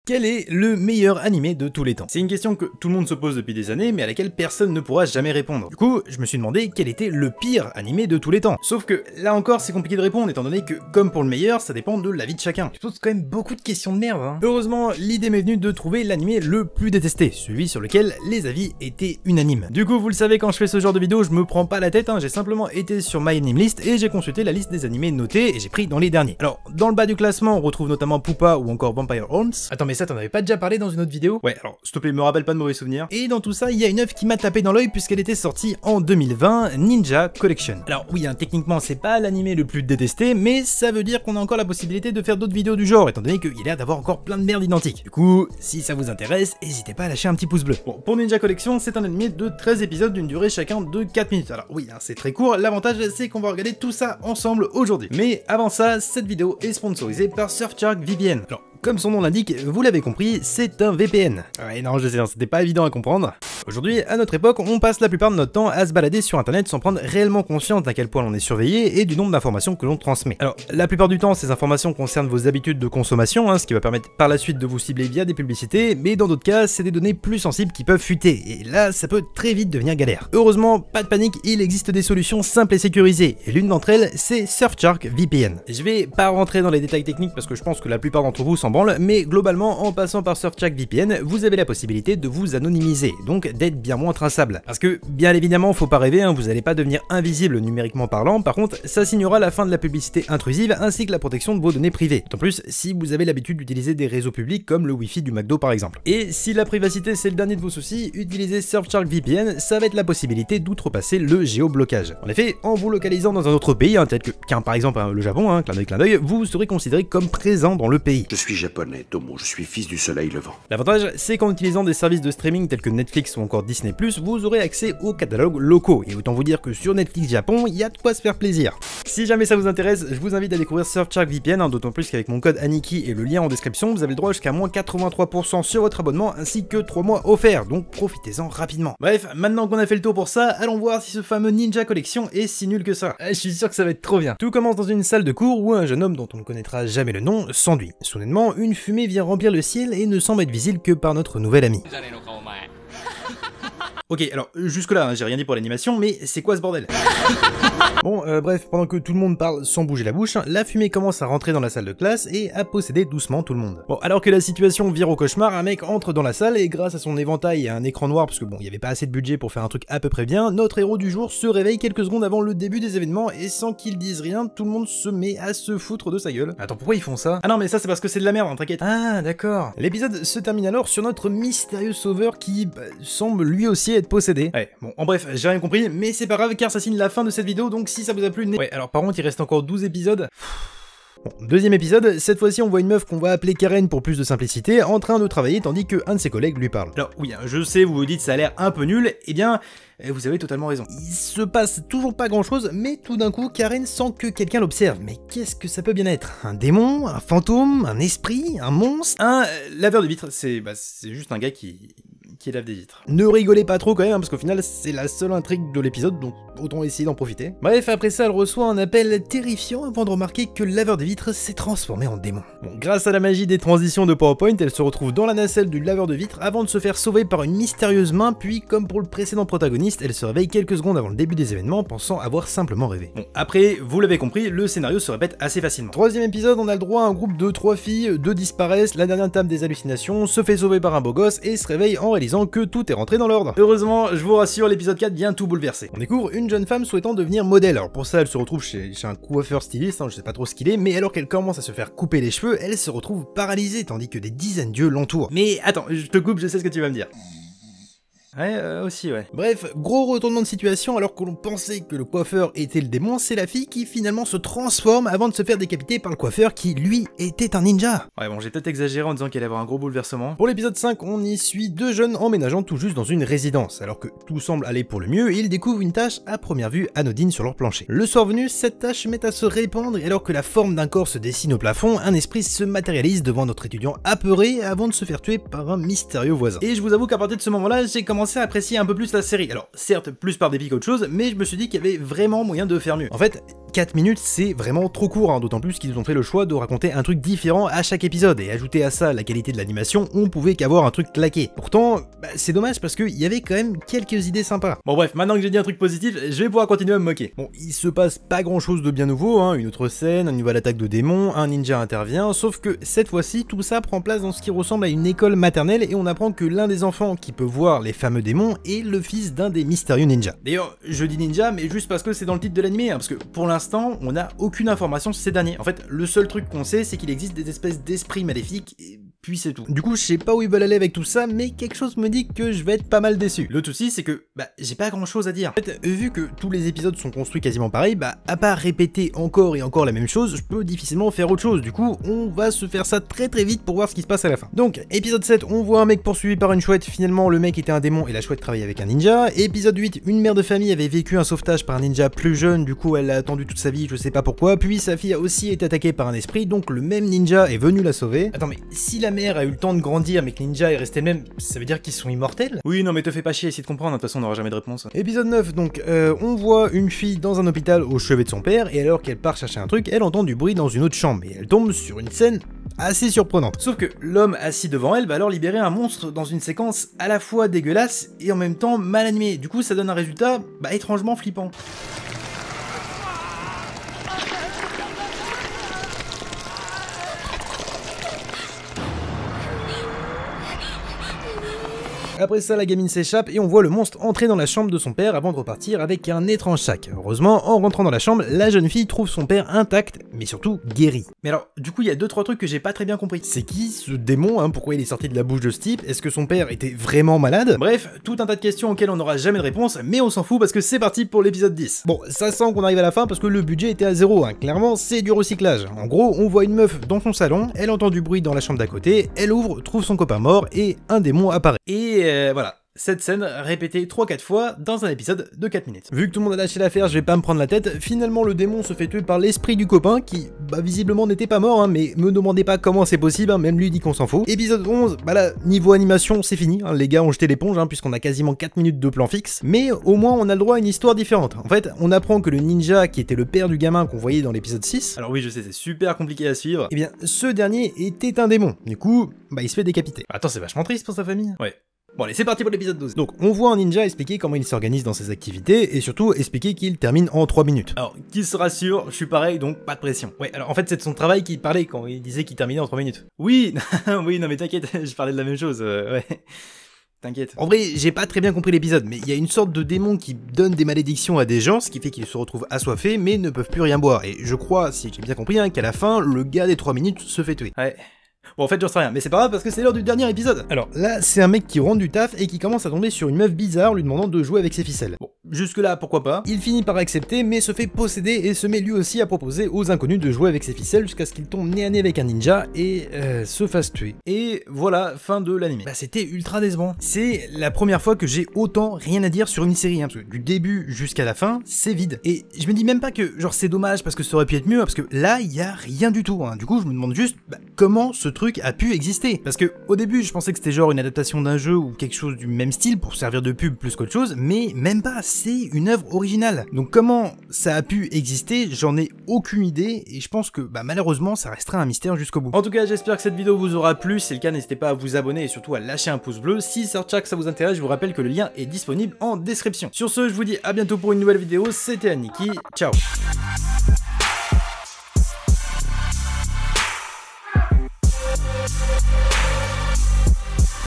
Quel est le meilleur animé de tous les temps? C'est une question que tout le monde se pose depuis des années, mais à laquelle personne ne pourra jamais répondre. Du coup, je me suis demandé quel était le pire animé de tous les temps. Sauf que là encore, c'est compliqué de répondre, étant donné que, comme pour le meilleur, ça dépend de l'avis de chacun. Je pose quand même beaucoup de questions de merde, hein. Heureusement, l'idée m'est venue de trouver l'animé le plus détesté, celui sur lequel les avis étaient unanimes. Du coup, vous le savez, quand je fais ce genre de vidéo, je me prends pas la tête, hein, j'ai simplement été sur My Anime List et j'ai consulté la liste des animés notés et j'ai pris dans les derniers. Alors, dans le bas du classement, on retrouve notamment Pupa ou encore Vampire Homes. Attends, mais ça, t'en avais pas déjà parlé dans une autre vidéo? Ouais, alors, s'il te plaît, me rappelle pas de mauvais souvenirs. Et dans tout ça, il y a une œuvre qui m'a tapé dans l'œil puisqu'elle était sortie en 2020, Ninja Collection. Alors oui, hein, techniquement, c'est pas l'animé le plus détesté, mais ça veut dire qu'on a encore la possibilité de faire d'autres vidéos du genre, étant donné qu'il a l'air d'avoir encore plein de merde identique. Du coup, si ça vous intéresse, n'hésitez pas à lâcher un petit pouce bleu. Bon, pour Ninja Collection, c'est un animé de 13 épisodes d'une durée chacun de 4 minutes. Alors oui, hein, c'est très court, l'avantage c'est qu'on va regarder tout ça ensemble aujourd'hui. Mais avant ça, cette vidéo est sponsorisée par Surfshark VPN. Alors, comme son nom l'indique, vous l'avez compris, c'est un VPN. Ouais, non, je sais, c'était pas évident à comprendre. Aujourd'hui, à notre époque, on passe la plupart de notre temps à se balader sur internet sans prendre réellement conscience d'à quel point l'on est surveillé et du nombre d'informations que l'on transmet. Alors, la plupart du temps, ces informations concernent vos habitudes de consommation, hein, ce qui va permettre par la suite de vous cibler via des publicités, mais dans d'autres cas, c'est des données plus sensibles qui peuvent fuiter, et là, ça peut très vite devenir galère. Heureusement, pas de panique, il existe des solutions simples et sécurisées, et l'une d'entre elles, c'est Surfshark VPN. Je vais pas rentrer dans les détails techniques parce que je pense que la plupart d'entre vous s'en branlent, mais globalement, en passant par Surfshark VPN, vous avez la possibilité de vous anonymiser, donc d'être bien moins traçable. Parce que, bien évidemment, faut pas rêver, hein, vous allez pas devenir invisible numériquement parlant, par contre, ça signera la fin de la publicité intrusive ainsi que la protection de vos données privées. En plus, si vous avez l'habitude d'utiliser des réseaux publics comme le Wi-Fi du McDo par exemple. Et si la privacité c'est le dernier de vos soucis, utiliser Surfshark VPN, ça va être la possibilité d'outrepasser le géoblocage. En effet, en vous localisant dans un autre pays, hein, tel que, par exemple le Japon, hein, clin d'œil, vous serez considéré comme présent dans le pays. Je suis japonais, Tomo, je suis fils du soleil levant. L'avantage, c'est qu'en utilisant des services de streaming tels que Netflix ou encore Disney+, vous aurez accès aux catalogues locaux, et autant vous dire que sur Netflix Japon, il y a de quoi se faire plaisir. Si jamais ça vous intéresse, je vous invite à découvrir Surfshark VPN, hein, d'autant plus qu'avec mon code Aniki et le lien en description, vous avez le droit jusqu'à moins 83% sur votre abonnement, ainsi que 3 mois offerts, donc profitez-en rapidement. Bref, maintenant qu'on a fait le tour pour ça, allons voir si ce fameux Ninja Collection est si nul que ça. Je suis sûr que ça va être trop bien. Tout commence dans une salle de cours où un jeune homme dont on ne connaîtra jamais le nom s'enduit. Soudainement, une fumée vient remplir le ciel et ne semble être visible que par notre nouvel ami. Ok, alors jusque là, hein, j'ai rien dit pour l'animation, mais c'est quoi ce bordel? Bon, bref, pendant que tout le monde parle sans bouger la bouche, la fumée commence à rentrer dans la salle de classe et à posséder doucement tout le monde. Bon, alors que la situation vire au cauchemar, un mec entre dans la salle et grâce à son éventail et à un écran noir, parce que bon, il n'y avait pas assez de budget pour faire un truc à peu près bien, notre héros du jour se réveille quelques secondes avant le début des événements et sans qu'il dise rien, tout le monde se met à se foutre de sa gueule. Attends, pourquoi ils font ça? Ah non, mais ça c'est parce que c'est de la merde, hein, t'inquiète. Ah, d'accord. L'épisode se termine alors sur notre mystérieux sauveur qui semble lui aussi être possédé. Ouais, bon, en bref, j'ai rien compris, mais c'est pas grave car ça signe la fin de cette vidéo, donc si ça vous a plu, ouais, alors par contre il reste encore 12 épisodes. Bon, deuxième épisode, cette fois-ci on voit une meuf qu'on va appeler Karen pour plus de simplicité, en train de travailler tandis qu'un de ses collègues lui parle. Alors oui, je sais, vous vous dites ça a l'air un peu nul, eh bien, vous avez totalement raison. Il se passe toujours pas grand chose, mais tout d'un coup, Karen sent que quelqu'un l'observe. Mais qu'est-ce que ça peut bien être? Un démon? Un fantôme? Un esprit? Un monstre? Un laveur de vitres, c'est juste un gars qui lave des vitres. Ne rigolez pas trop quand même, hein, parce qu'au final c'est la seule intrigue de l'épisode, donc autant essayer d'en profiter. Bref, après ça elle reçoit un appel terrifiant avant de remarquer que le laveur de vitres s'est transformé en démon. Bon, grâce à la magie des transitions de PowerPoint, elle se retrouve dans la nacelle du laveur de vitres avant de se faire sauver par une mystérieuse main, puis comme pour le précédent protagoniste, elle se réveille quelques secondes avant le début des événements, pensant avoir simplement rêvé. Bon, après, vous l'avez compris, le scénario se répète assez facilement. Troisième épisode, on a le droit à un groupe de 3 filles, 2 disparaissent, la dernière table des hallucinations, se fait sauver par un beau gosse et se réveille en réalisant que tout est rentré dans l'ordre. Heureusement, je vous rassure, l'épisode 4 vient tout bouleverser. On découvre une jeune femme souhaitant devenir modèle. Alors pour ça, elle se retrouve chez un coiffeur styliste, hein, je sais pas trop ce qu'il est, mais alors qu'elle commence à se faire couper les cheveux, elle se retrouve paralysée tandis que des dizaines d'yeux l'entourent. Mais attends, je te coupe, je sais ce que tu vas me dire. Ouais, aussi, ouais. Bref, gros retournement de situation, alors que l'on pensait que le coiffeur était le démon, c'est la fille qui finalement se transforme avant de se faire décapiter par le coiffeur qui, lui, était un ninja. Ouais, bon, j'ai peut-être exagéré en disant qu'il allait avoir un gros bouleversement. Pour l'épisode 5, on y suit 2 jeunes emménageant tout juste dans une résidence. Alors que tout semble aller pour le mieux, ils découvrent une tâche à première vue anodine sur leur plancher. Le soir venu, cette tâche se met à se répandre et alors que la forme d'un corps se dessine au plafond, un esprit se matérialise devant notre étudiant apeuré avant de se faire tuer par un mystérieux voisin. Et je vous avoue qu'à partir de ce moment-là, j'ai commencé commencé à apprécier un peu plus la série. Alors certes plus par dépit qu'autre chose, mais je me suis dit qu'il y avait vraiment moyen de faire mieux. En fait, 4 minutes c'est vraiment trop court, hein, d'autant plus qu'ils ont fait le choix de raconter un truc différent à chaque épisode, et ajouter à ça la qualité de l'animation, on pouvait qu'avoir un truc claqué. Pourtant, c'est dommage parce qu'il y avait quand même quelques idées sympas. Bon bref, maintenant que j'ai dit un truc positif, je vais pouvoir continuer à me moquer. Bon, il se passe pas grand chose de bien nouveau, hein, une autre scène, une nouvelle attaque de démons, un ninja intervient, sauf que cette fois-ci, tout ça prend place dans ce qui ressemble à une école maternelle, et on apprend que l'un des enfants qui peut voir les fameux démons est le fils d'un des mystérieux ninjas. D'ailleurs, je dis ninja, mais juste parce que c'est dans le titre de l'animé, hein, parce que pour l'instant, on n'a aucune information sur ces derniers. En fait, le seul truc qu'on sait, c'est qu'il existe des espèces d'esprits maléfiques, et puis c'est tout. Du coup, je sais pas où ils veulent aller avec tout ça, mais quelque chose me dit que je vais être pas mal déçu. L'autre souci, c'est que, j'ai pas grand chose à dire. En fait, vu que tous les épisodes sont construits quasiment pareil, à part répéter encore et encore la même chose, je peux difficilement faire autre chose. Du coup, on va se faire ça très vite pour voir ce qui se passe à la fin. Donc, épisode 7, on voit un mec poursuivi par une chouette, finalement le mec était un démon et la chouette travaillait avec un ninja. Épisode 8, une mère de famille avait vécu un sauvetage par un ninja plus jeune, du coup elle a attendu toute sa vie, je sais pas pourquoi, puis sa fille a aussi été attaquée par un esprit, donc le même ninja est venu la sauver. Attends, mais si la mère a eu le temps de grandir mais que le ninja est resté le même, ça veut dire qu'ils sont immortels? Oui, non mais te fais pas chier, essaye de comprendre, de toute façon on n'aura jamais de réponse. Épisode 9, donc on voit une fille dans un hôpital au chevet de son père, et alors qu'elle part chercher un truc, elle entend du bruit dans une autre chambre, et elle tombe sur une scène assez surprenante. Sauf que l'homme assis devant elle va alors libérer un monstre dans une séquence à la fois dégueulasse et en même temps mal animée. Du coup ça donne un résultat étrangement flippant. Après ça, la gamine s'échappe et on voit le monstre entrer dans la chambre de son père avant de repartir avec un étrange sac. Heureusement, en rentrant dans la chambre, la jeune fille trouve son père intact, mais surtout guéri. Mais alors, du coup, il y a 2-3 trucs que j'ai pas très bien compris. C'est qui ce démon, hein? Pourquoi il est sorti de la bouche de ce type? Est-ce que son père était vraiment malade? Bref, tout un tas de questions auxquelles on n'aura jamais de réponse, mais on s'en fout parce que c'est parti pour l'épisode 10. Bon, ça sent qu'on arrive à la fin parce que le budget était à 0, hein. Clairement, c'est du recyclage. En gros, on voit une meuf dans son salon, elle entend du bruit dans la chambre d'à côté, elle ouvre, trouve son copain mort et un démon apparaît. Et voilà. Cette scène répétée 3-4 fois dans un épisode de 4 minutes. Vu que tout le monde a lâché l'affaire, je vais pas me prendre la tête, finalement le démon se fait tuer par l'esprit du copain qui, visiblement n'était pas mort, hein, mais me demandez pas comment c'est possible, hein, même lui dit qu'on s'en fout. Épisode 11, là, niveau animation, c'est fini, hein, les gars ont jeté l'éponge, hein, puisqu'on a quasiment 4 minutes de plan fixe, mais au moins on a le droit à une histoire différente. En fait, on apprend que le ninja qui était le père du gamin qu'on voyait dans l'épisode 6, alors oui je sais c'est super compliqué à suivre, et bien ce dernier était un démon, du coup, il se fait décapiter. Attends, c'est vachement triste pour sa famille. Ouais. Bon allez, c'est parti pour l'épisode 12. Donc on voit un ninja expliquer comment il s'organise dans ses activités, et surtout expliquer qu'il termine en 3 minutes. Alors, qui se rassure, je suis pareil, donc pas de pression. Ouais, alors en fait c'est de son travail qu'il parlait quand il disait qu'il terminait en 3 minutes. Oui, oui, non mais t'inquiète, je parlais de la même chose, ouais. T'inquiète. En vrai, j'ai pas très bien compris l'épisode, mais il y a une sorte de démon qui donne des malédictions à des gens, ce qui fait qu'ils se retrouvent assoiffés, mais ne peuvent plus rien boire. Et je crois, si j'ai bien compris, hein, qu'à la fin, le gars des 3 minutes se fait tuer. Ouais. Bon, en fait, j'en sais rien, mais c'est pas grave parce que c'est l'heure du dernier épisode. Alors là, c'est un mec qui rentre du taf et qui commence à tomber sur une meuf bizarre lui demandant de jouer avec ses ficelles. Bon, jusque-là, pourquoi pas. Il finit par accepter, mais se fait posséder et se met lui aussi à proposer aux inconnus de jouer avec ses ficelles jusqu'à ce qu'il tombe nez à nez avec un ninja et se fasse tuer. Et voilà, fin de l'anime. C'était ultra décevant. C'est la première fois que j'ai autant rien à dire sur une série, hein, parce que du début jusqu'à la fin, c'est vide. Et je me dis même pas que, genre, c'est dommage parce que ça aurait pu être mieux, parce que là, il y a rien du tout, hein. Du coup, je me demande juste, comment ce truc a pu exister. Parce que au début je pensais que c'était genre une adaptation d'un jeu ou quelque chose du même style pour servir de pub plus qu'autre chose, mais même pas, c'est une œuvre originale. Donc comment ça a pu exister, j'en ai aucune idée et je pense que malheureusement ça restera un mystère jusqu'au bout. En tout cas j'espère que cette vidéo vous aura plu, si c'est le cas n'hésitez pas à vous abonner et surtout à lâcher un pouce bleu. Si Search ça vous intéresse, je vous rappelle que le lien est disponible en description. Sur ce je vous dis à bientôt pour une nouvelle vidéo, c'était Aniki, ciao.